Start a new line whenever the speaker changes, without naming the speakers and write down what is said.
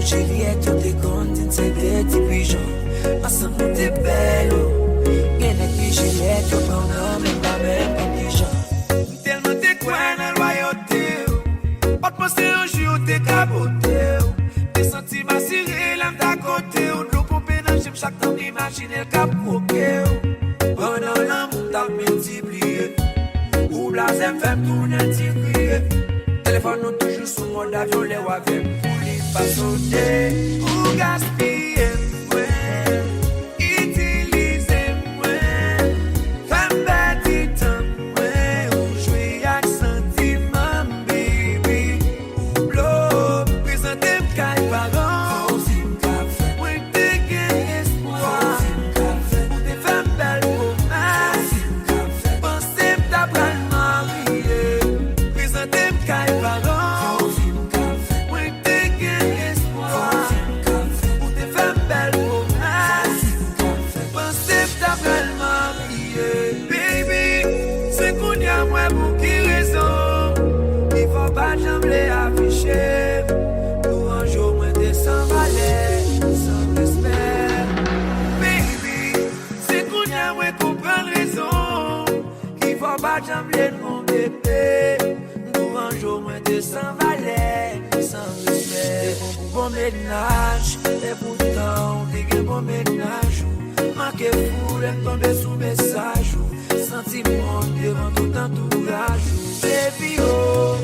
Juliette, t'es contente, c'est des petits pigeons. Ensemble, t'es belle. Gagné puis Juliette, on a même pas même pigeon. Tellement t'es quoi dans la loyauté. Pas de penser un jour, t'es capoté. T'es senti m'assurer, l'âme d'à côté. De l'eau pompée dans le gym, chaque temps, imaginer le cap croqué. Pendant l'amour, t'as multiplié. Ou la zème fait tourner, t'y crier. Téléphone nous toujours sous mode avion, les wavem pour les pas sauter. Ou gaspiller, ouais. Utiliser, ouais. Femme petit temps, ouais. Ou jouer avec sentiment, baby. Ou blow, présenter m'caille parents. Faut si m'café, ouais, t'es gain espoir. Ou t'es femme belle promesse. Pensez m't'apprendre marier. Présenter m'caille parents. J'aimerais afficher pour un jour moins de sans valet, sans respect. Baby, c'est qu'on y a moins comprendre raison. Qu'il faut pas j'aimerais mon bébé pour un jour moins de sans valet, sans respect. Bon ménage, et pourtant, t'es bon ménage. Manqué fou, l'aime tomber sous message. Sentiment devant tout entourage. Baby, oh.